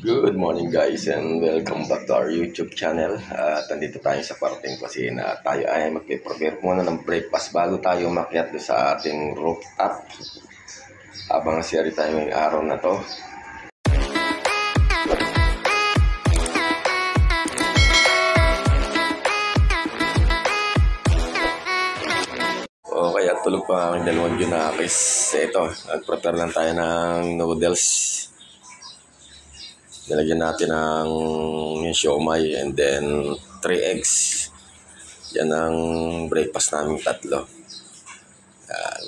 Good morning guys and welcome back to our YouTube channel. Nandito tayo sa parting kusina. Tayo ay magpe-prepare muna ng breakfast bago tayo makyat sa ating rooftop. Habang siyari tayo ngayong araw na to. O kaya tulog pa ang dalawang junakis. Ito, nag-prepare lang tayo ng noodles. Nilagyan natin ng siomay and then 3 eggs. Yan ang breakfast namin tatlo. Yan.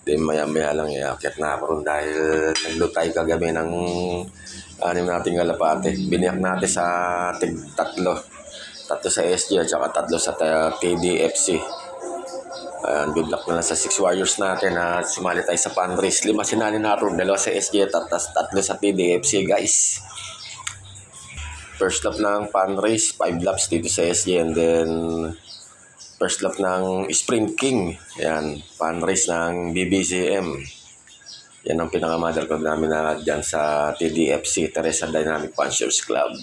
Then maya-maya lang iakyat na ako ron dahil naglutay kagabi ng anim nating kalapate. Biniyak natin sa tatlo. Tatlo sa SG at saka tatlo sa TDFC. Good luck na lang sa 6 warriors natin na sumali tayo sa fundraise. 5 sinali natin, 2 sa SG at 3 sa TDFC guys. First lap ng fundraise, 5 laps dito sa SG and then first lap ng Sprint King. Yan, fundraise ng BBCM. Yan ang pinaka-mother code namin na dyan sa TDFC, Teresa Dynamic Punchers Club.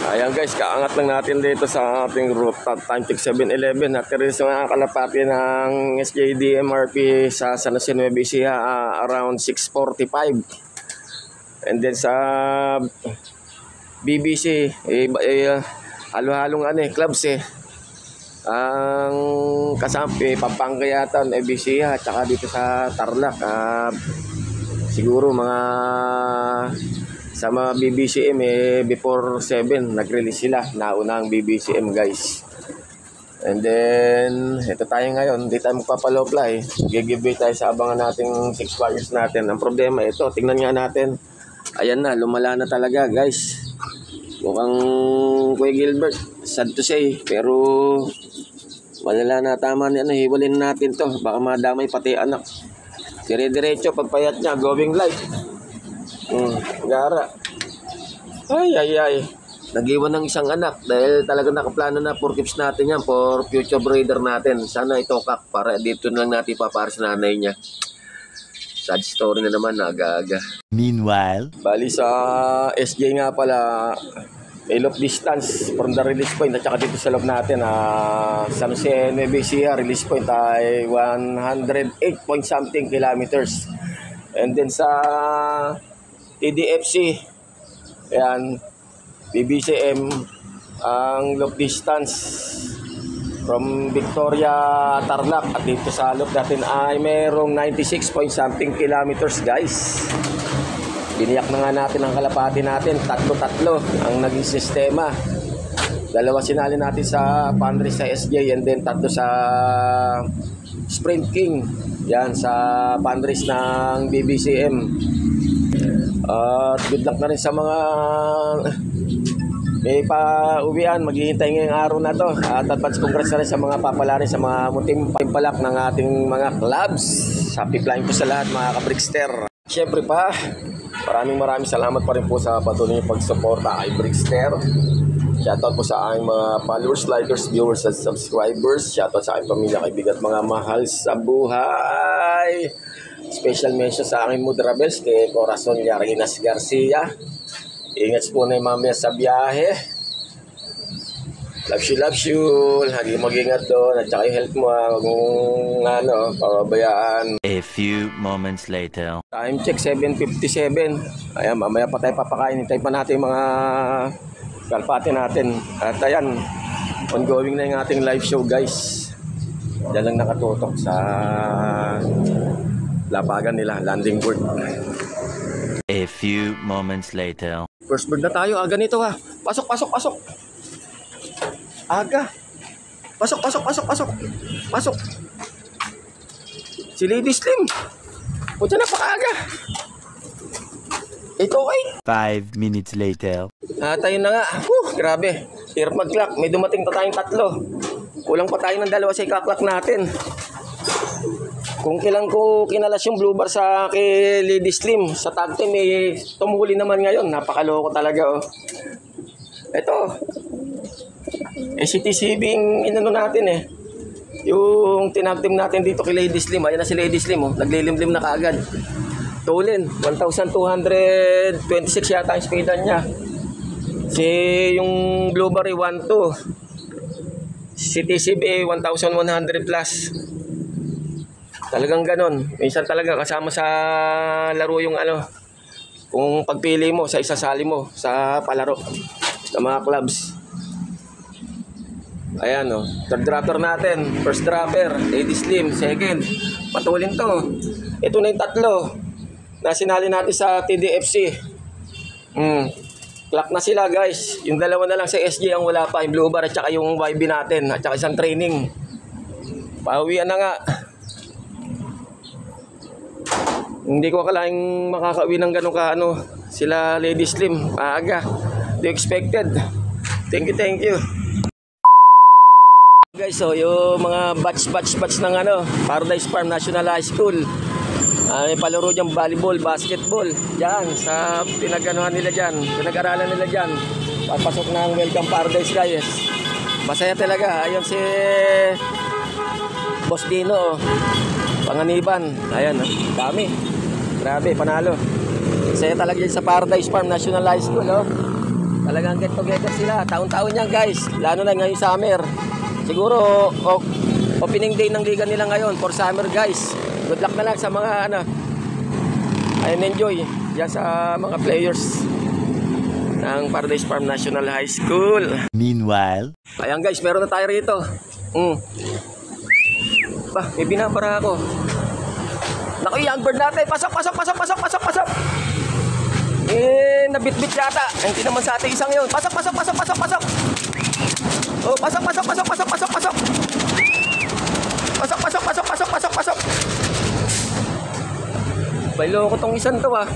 Ayan guys, kaangat lang natin dito sa ating rooftop. Time check 7:11. Natiris nga kalapati ng SJD MRP sa San Jose Nueva Ecija around 6:45. And then sa BBC, halo-halong clubs ang kasampi, Pampangkayatan, Ecija, at saka dito sa Tarlac. Siguro mga sa mga BBCM before 7 nag-release sila, nauna ang BBCM guys. And then ito tayo ngayon, hindi tayo magpapalopla giveaway tayo sa abangan nating 6 warriors natin. Ang problema ito, tingnan nga natin, ayan na, lumala na talaga guys. Mukhang Kuya Gilbert, sad to say, pero malala na, tama na hiwalin natin to, baka madamay pati anak. Dire-diretso pagpayat niya, going live. Gara. Ay. Nag-iwan ng isang anak dahil talaga nakaplano na for keeps natin yan, for future breeder natin. Sana itokak para dito lang natin papara sa nanay niya. Sad story na naman, aga-aga. Meanwhile, bali sa SJ nga pala, loop distance from the release point at saka dito sa loob natin, San Jose Nueva Ecija release point ay 108 point something kilometers. And then sa TDFC, ayan, BBCM, ang loop distance from Victoria, Tarlac at dito sa loop natin ay mayroong 96 point something kilometers guys. Biniyak na nga natin ang kalapati natin, tatlo ang naging sistema. 2 sinali natin sa fundraise sa SJ and then 3 sa Sprint King. Yan, sa fundraise ng BBCM. Good luck na rin sa mga may pa-uwian, maghihintay ngayong araw na to. At advance congrats na rin sa mga papalari, sa mga muting palak ng ating mga clubs. Happy flying po sa lahat mga ka-Brickster. Siyempre pa, maraming salamat pa rin po sa patuloy niyong pagsuporta kay Brickster. Shoutout po sa aking mga followers, likers, viewers at subscribers. Shoutout sa aking pamilya, kaibigan at mga mahal sa buhay. Special mention sa aking Mudrabels kay Corazon Yarinas Garcia. Ingat po na yung mamaya sa biyahe. Love you. Lagi mag-ingat doon. At saka yung health mo, huwag mong pababayaan. A few moments later. Time check 7:57. Ayan, mamaya pa tayo papakain. Hintay pa natin yung mga kalpate natin. At ayan, ongoing na yung ating live show guys. Diyan lang nakatutok sa lapagan nila, landing board. A few moments later. First bird na tayo, aga nito ha. Pasok. Aga. Pasok. Si Lady Slim. Punta na pakaaga. 8:08. 5 minutes later. Tayo na nga. Grabe. Hirap mag-clock. May dumating pa tayong 3. Kulang pa tayo ng 2 sa i-clock natin. Kung kailan ko kinalas yung blue bar sa kay Lady Slim sa tag team, tumuhuli naman ngayon. Napakaloko talaga Ito. CTCB inano natin Yung tinag-team natin dito kay Lady Slim. Ayan na si Lady Slim Naglilimlim na kaagad. Tulin, 1,226 yata ang speedan niya. Yung Blueberry 1.2. Si TCB 1,100 plus. Talagang ganon. Minsan talaga kasama sa laro yung ano. Kung pagpili mo sa isasali mo sa palaro sa mga clubs. Ayan o. Third dropper natin. First dropper. Lady Slim. Second. Patulin to. Ito na yung tatlo na sinali natin sa TDFC. Clock na sila guys. Yung dalawa na lang sa SG ang wala pa. Yung Blue Bar at saka yung YB natin. At saka isang training. Pauwian na nga. Hindi ko akalaing makakauwi ng ganun ka ano. Sila Lady Slim. Maaga. They expected. Thank you. Guys, so yung mga batch ng ano, Paradise Farm National High School. May palaro dyan, volleyball, basketball. Diyan, sa pinag-anuhan nila dyan, pinag-aralan nila dyan. Papasok ng Welcome Paradise guys. Masaya talaga. Ayun si Boss Dino, Panganiban. Ayan, dami. Grabe, panalo. Masaya talaga dyan sa Paradise Farm National High School. Oh. Talagang get together sila. Taon-taon yan guys. Lalo na ngayon summer. Siguro, opening day ng liga nila ngayon for summer guys. Good luck na lang sa mga ano. Ayun, enjoy yan sa mga players ng Paradise Farm National High School. Meanwhile, Ayan guys, meron na tayo rito. Bah, may binabara ako. Naku, young bird natin. Pasok. Nabitbit yata. Hindi naman sa ating isang yun. Pasok. Oh, pasok. Pasok. Bailo ko tong isang to ah.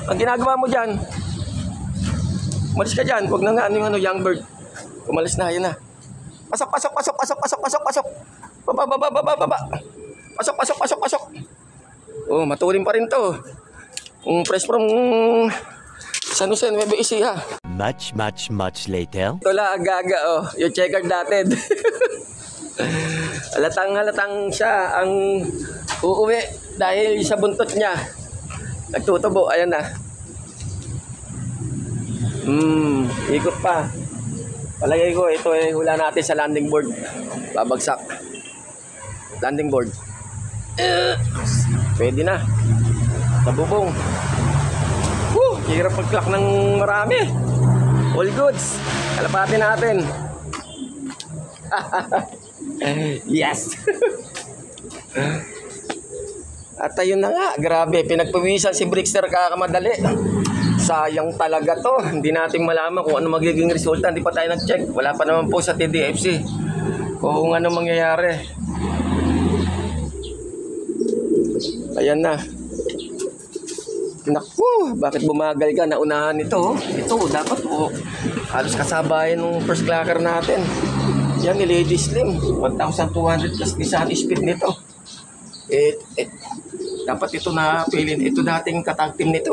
Ang ginagawa mo dyan, umalis ka dyan. Huwag na nga ano yung ano, young bird. Umalis na, yun na. Pasok. Baba. Pasok. Oh, matulin pa rin to. Fresh from San Jose, Nueva Ecija. much later. Ito lang, gaga oh. Yung checkered natin. Halatang siya ang uuwi dahil sa buntot niya. Nagtutubo, ayan na. Ikot pa. Palagay ko, ito hula natin sa landing board. Babagsak. Landing board. Pwede na. Tabubong. Hirap mag-clock ng marami. All goods. Kalapatin natin. Yes. At ayun na nga, grabe, pinagpawisan si Brickster kakamadali. Sayang talaga to. Hindi natin malaman kung ano magiging resulta. Hindi pa tayo nag-check. Wala pa naman po sa TDFC kung ano mangyayari. Ayan na. Naku, bakit bumagal ka? Naunahan ito. Ito, dapat po. Halos kasabayan ng first clocker natin. Yan ni Lady Slim. 1,200 plus isang speed nito. Dapat ito na pilin. Ito dating katag team nito.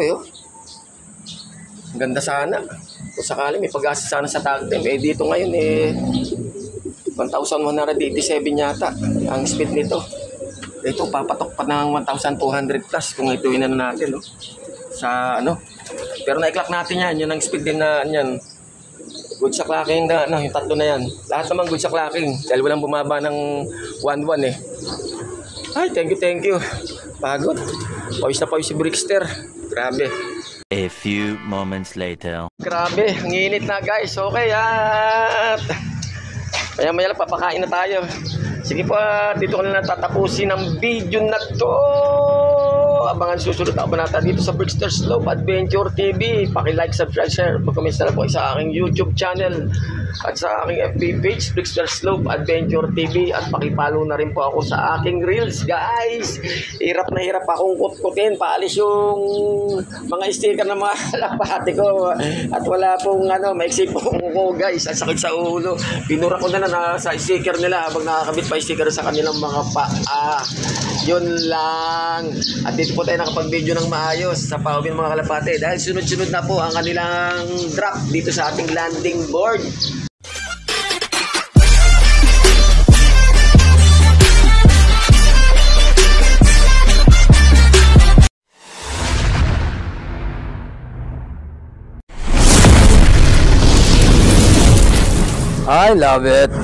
Ganda sana. Kung sakali may pag-asa sana sa tag team. Dito ngayon 1,187 yata ang speed nito. Ito papatok pa ng 1,200 plus kung ito inano natin. Sa ano. Pero na-clock natin yan. Yun ang speed din na yan. Good sa clocking na ano, yung tatlo na yan. Lahat naman good sa clocking. Dahil walang bumaba ng 1-1 Ay, thank you. Pagod. Pawis na pawis si Brickster. Grabe. A few moments later. Grabe, ang init na guys. Okay, at maya lang papakain na tayo. Sige po, dito ko na natatapusin ang video na to. Abangan susunod na kabanata dito sa Brickster Slope Adventure TV. Paki-like, subscribe, share. Pag-comment na po sa aking YouTube channel at sa aking FB page, Brickster Slope Adventure TV. At paki-follow na rin po ako sa aking reels, guys. Hirap na hirap akong kutkutin. Paalis yung mga sticker ng mga lapati ko. At wala pong maiksi pong ko, guys. At sakit sa ulo. Pinura ko na sa sticker nila habang nakakabit pa sticker sa kanilang mga paa. Yun lang. At dito po tayo nakapag-video ng maayos sa pauwi ng mga kalapate dahil sunod-sunod na po ang kanilang drop dito sa ating landing board. I love it.